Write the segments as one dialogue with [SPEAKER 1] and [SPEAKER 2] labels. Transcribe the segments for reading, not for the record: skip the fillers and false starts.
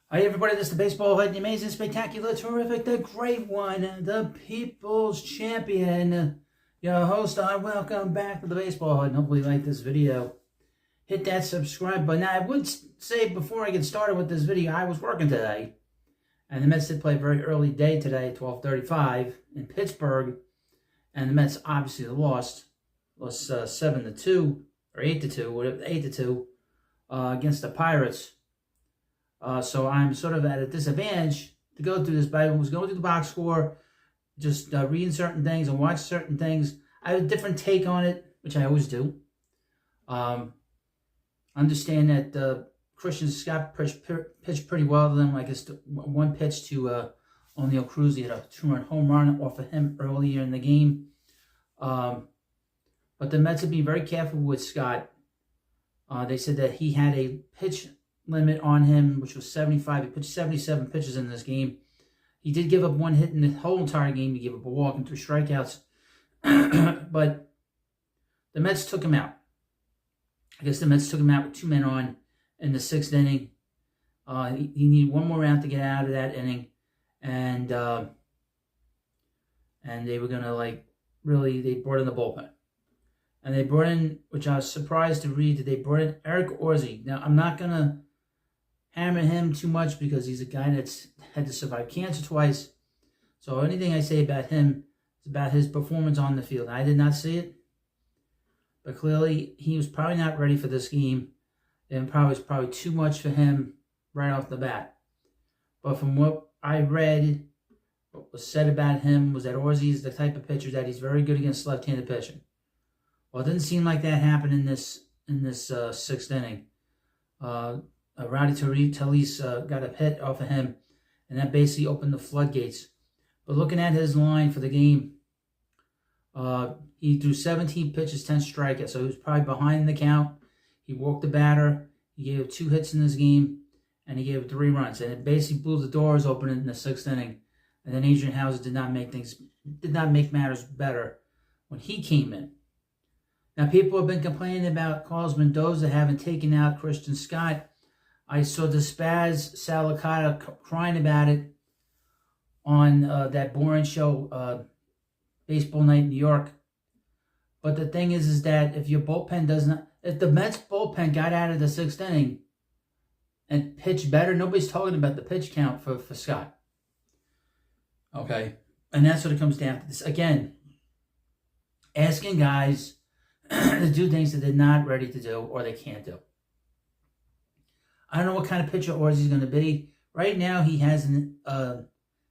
[SPEAKER 1] Hi everybody, this is the Baseball Head, the amazing, spectacular, terrific, the great one, the People's Champion, your host. Welcome back to the Baseball Head, and hopefully you like this video. Hit that subscribe button. Now, I would say before I get started with this video, I was working today, and the Mets did play a very early day today at 12:35 in Pittsburgh, and the Mets obviously lost 7-2 or 8-2, whatever, 8-2 against the Pirates. So I'm sort of at a disadvantage to go through this, but I was going through the box score, just reading certain things and watch certain things. I have a different take on it, which I always do. Understand that Christian Scott pitched pretty well to them. I guess one pitch to O'Neill Cruz. He had a 2-run home run off of him earlier in the game. But the Mets have been very careful with Scott. They said that he had a pitch limit on him, which was 75. He pitched 77 pitches in this game. He did give up one hit in the whole entire game. He gave up a walk and 3 strikeouts. But the Mets took him out. I guess the Mets took him out with 2 men on in the 6th inning. He needed one more round to get out of that inning. And they were going to, they brought in the bullpen. And they brought in, which I was surprised to read, that they brought in Eric Orsi. Now, I'm not going to hammer him too much because he's a guy that's had to survive cancer twice. So anything I say about him is about his performance on the field. I did not see it, but clearly he was probably not ready for this game, and was probably too much for him right off the bat. But from what I read, what was said about him was that Orsi is the type of pitcher that he's very good against left-handed pitching. Well, it didn't seem like that happened in this 6th inning. Rowdy Talise got a hit off of him, and that basically opened the floodgates. But looking at his line for the game, he threw 17 pitches, 10 strikeouts, so he was probably behind the count. He walked the batter. He gave 2 hits in this game, and he gave 3 runs, and it basically blew the doors open in the 6th inning. And then Adrian Houser did not make matters better when he came in. Now, people have been complaining about Carlos Mendoza having taken out Christian Scott. I saw the Spaz Salicata crying about it on that boring show, Baseball Night in New York. But the thing is that if your bullpen if the Mets bullpen got out of the 6th inning and pitched better, nobody's talking about the pitch count for Scott. Okay? And that's what it comes down to. This again, asking guys to do things that they're not ready to do or they can't do. I don't know what kind of pitcher Orsi's going to be. Right now, he has an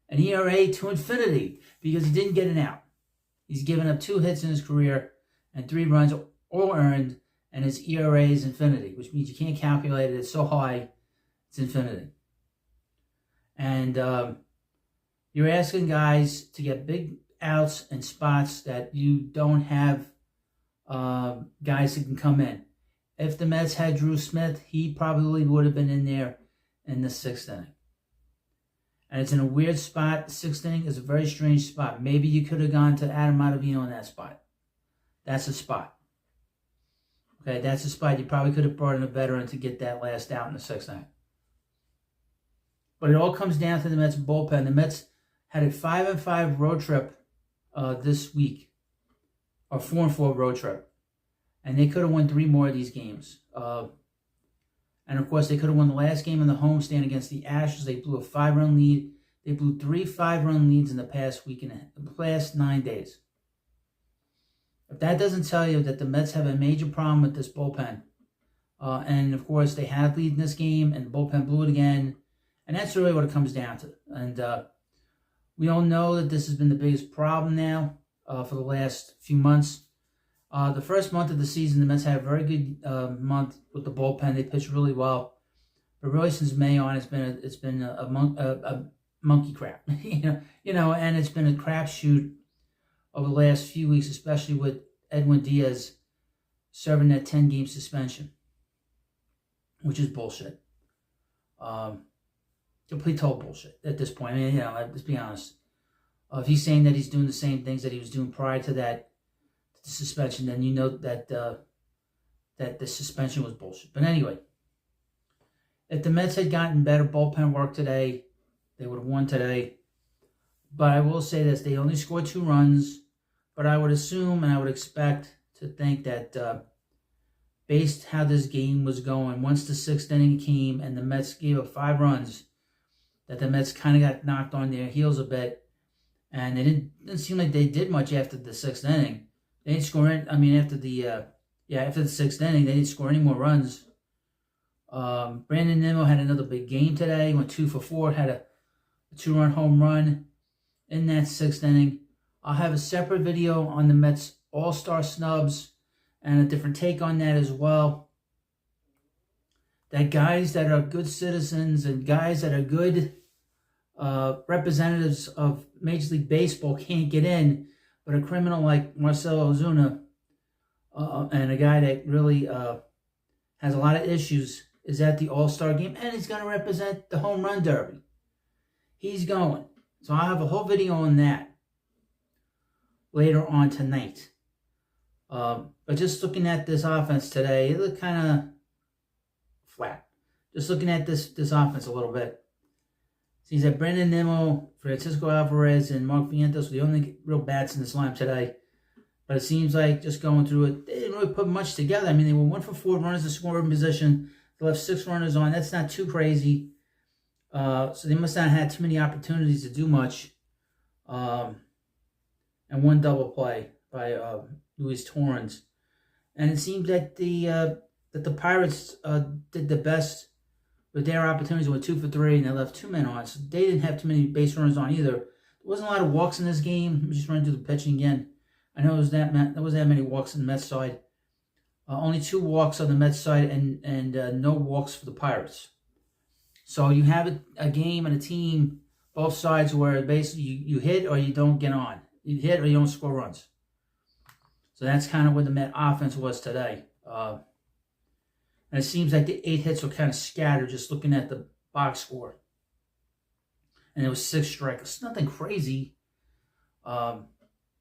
[SPEAKER 1] ERA to infinity because he didn't get an out. He's given up 2 hits in his career and 3 runs all earned, and his ERA is infinity, which means you can't calculate it. It's so high, it's infinity. And you're asking guys to get big outs and spots that you don't have guys who can come in. If the Mets had Drew Smith, he probably would have been in there in the 6th inning. And it's in a weird spot. The 6th inning is a very strange spot. Maybe you could have gone to Adam Ottavino in that spot. That's a spot. Okay, that's a spot. You probably could have brought in a veteran to get that last out in the 6th inning. But it all comes down to the Mets bullpen. The Mets had a 5-5 road trip this week. A 4-4 road trip. And they could have won 3 more of these games. And, of course, they could have won the last game in the homestand against the Astros. They blew a 5-run lead. They blew 3 5-run leads in the past week and the past 9 days. If that doesn't tell you that the Mets have a major problem with this bullpen, and, of course, they had a lead in this game, and the bullpen blew it again, and that's really what it comes down to. And we all know that this has been the biggest problem now for the last few months. The first month of the season, the Mets had a very good month with the bullpen. They pitched really well, but really since May on, it's been a monkey crap, and it's been a crapshoot over the last few weeks, especially with Edwin Diaz serving that 10-game suspension, which is bullshit. Complete total bullshit at this point. I mean, let's be honest. If he's saying that he's doing the same things that he was doing prior to that suspension, then you know that that the suspension was bullshit. But anyway, If the Mets had gotten better bullpen work today, they would have won today. But I will say this, they only scored 2 runs. But I would assume and I would expect to think that based how this game was going, once the 6th inning came and the Mets gave up 5 runs, that the Mets kind of got knocked on their heels a bit. And it didn't seem like they did much after the 6th inning. They didn't score any, after the 6th inning, they didn't score any more runs. Brandon Nimmo had another big game today. He went 2 for 4, had a 2-run home run in that 6th inning. I'll have a separate video on the Mets All-Star snubs and a different take on that as well. That guys that are good citizens and guys that are good representatives of Major League Baseball can't get in, but a criminal like Marcell Ozuna and a guy that really has a lot of issues is at the All-Star game, and he's going to represent the Home Run Derby. He's going. So I'll have a whole video on that later on tonight. But just looking at this offense today, it looked kind of flat. Just looking at this offense a little bit. Seems that Brandon Nimmo, Francisco Alvarez, and Mark Vientos were the only real bats in this lineup today. But it seems like just going through it, they didn't really put much together. I mean, they were 1 for 4 runners in scoring position. They left 6 runners on. That's not too crazy. So they must not have had too many opportunities to do much. And 1 double play by Luis Torrens. And it seems that the Pirates did the best with their opportunities. They went 2 for 3, and they left 2 men on. So they didn't have too many base runners on either. There wasn't a lot of walks in this game. Let me just run through the pitching again. I know there wasn't that many walks on the Mets side. Only 2 walks on the Mets side and no walks for the Pirates. So you have a game and a team, both sides, where basically you hit or you don't get on. You hit or you don't score runs. So that's kind of what the Met offense was today. And it seems like the 8 hits were kind of scattered just looking at the box score. And it was 6 strikeouts. Nothing crazy.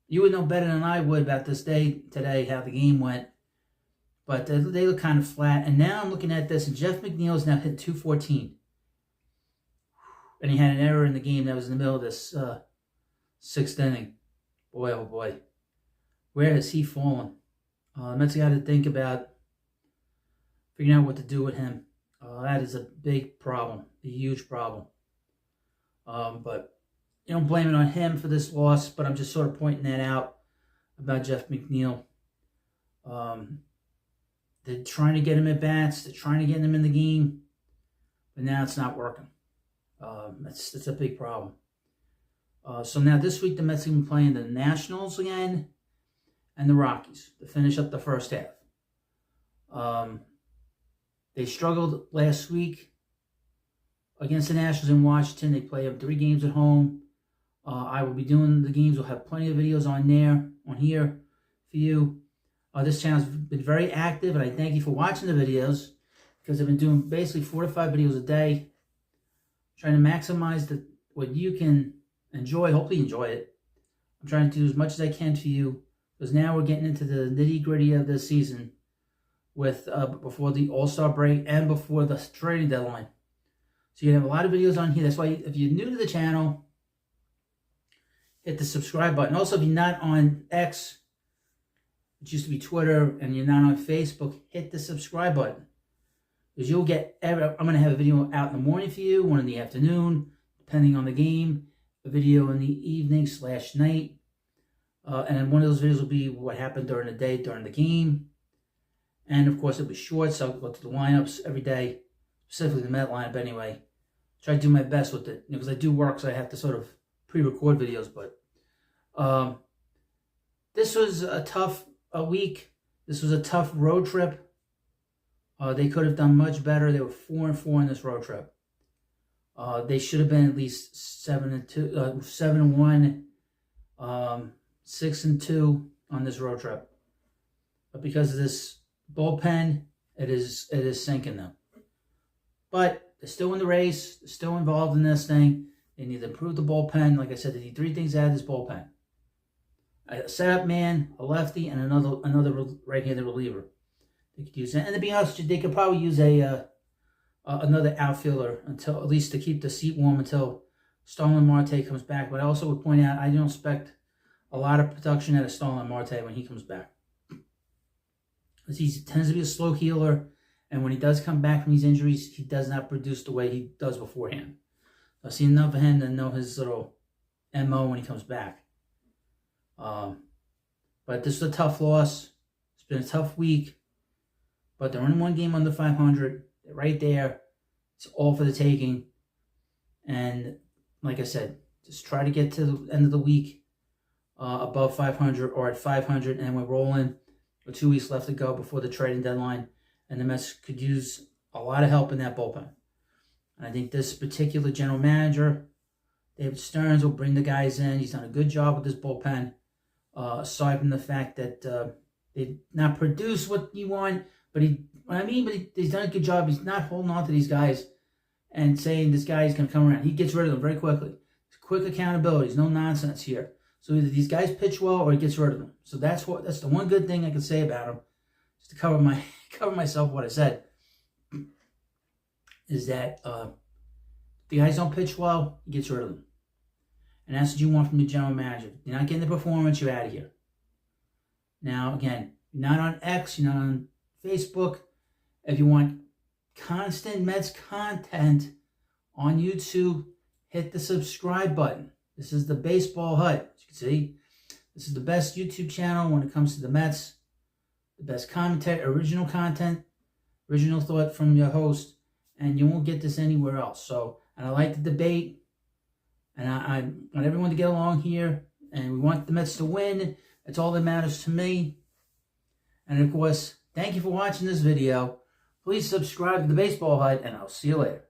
[SPEAKER 1] You would know better than I would about this day today, how the game went. But they look kind of flat. And now I'm looking at this, and Jeff McNeil's now hit 214. And he had an error in the game that was in the middle of this 6th inning. Boy, oh boy. Where has he fallen? Mets got to think about figuring out what to do with him. That is a big problem, a huge problem. But you don't blame it on him for this loss, but I'm just sort of pointing that out about Jeff McNeil. They're trying to get him at bats. They're trying to get him in the game. But now it's not working. That's a big problem. So now this week the Mets are going to be playing the Nationals again and the Rockies to finish up the first half. They struggled last week against the Nationals in Washington. They play up 3 games at home. I will be doing the games. We'll have plenty of videos on here for you. This channel's been very active, and I thank you for watching the videos because I've been doing basically 4 to 5 videos a day, trying to maximize what you can enjoy. Hopefully you enjoy it. I'm trying to do as much as I can for you because now we're getting into the nitty-gritty of this season with before the All-Star break and before the trading deadline. So you have a lot of videos on here. That's why if you're new to the channel, hit the subscribe button. Also, if you're not on X, which used to be Twitter, and you're not on Facebook, hit the subscribe button. Because you'll get, I'm going to have a video out in the morning for you, one in the afternoon, depending on the game, a video in the evening/night. And then one of those videos will be what happened during the day, during the game. And of course, it'll be short, so I'll go through the lineups every day, specifically the Met lineup anyway. Try to do my best with it, because I do work, so I have to sort of pre-record videos. But this was a tough week. This was a tough road trip. They could have done much better. They were 4-4 in this road trip. They should have been at least 7-2, 7-1, 6-2 on this road trip. But because of this bullpen, it is sinking them. But they're still in the race. They're still involved in this thing. They need to improve the bullpen. Like I said, they need 3 things out of this bullpen: a setup man, a lefty, and another right-handed reliever. They could use that. And to be honest with you, they could probably use a another outfielder until, at least to keep the seat warm until Starlin Marte comes back. But I also would point out I don't expect a lot of production out of Starlin Marte when he comes back. Because he tends to be a slow healer, and when he does come back from these injuries, he does not produce the way he does beforehand. I've seen enough of him to know his little MO when he comes back. But this is a tough loss. It's been a tough week. But they're only one game under 500. They're right there. It's all for the taking. And like I said, just try to get to the end of the week above 500 or at 500, and we're rolling with 2 weeks left to go before the trading deadline. And the Mets could use a lot of help in that bullpen. And I think this particular general manager, David Stearns, will bring the guys in. He's done a good job with this bullpen. Aside from the fact that they did not produce what you want, but he's done a good job. He's not holding on to these guys and saying this guy is going to come around. He gets rid of them very quickly. It's quick accountability. There's no nonsense here. So either these guys pitch well or he gets rid of them. So that's the one good thing I can say about him. Just to cover myself what I said, is that if the guys don't pitch well, he gets rid of them. And that's what you want from the general manager. You're not getting the performance, you're out of here. Now, again, you're not on X, you're not on Facebook. If you want constant Mets content on YouTube, hit the subscribe button. This is the Baseball Hut. As you can see, this is the best YouTube channel when it comes to the Mets. The best commentary, original content, original thought from your host, and you won't get this anywhere else. So, and I like the debate, and I want everyone to get along here, and we want the Mets to win. That's all that matters to me. And of course, thank you for watching this video. Please subscribe to the Baseball Hut, and I'll see you later.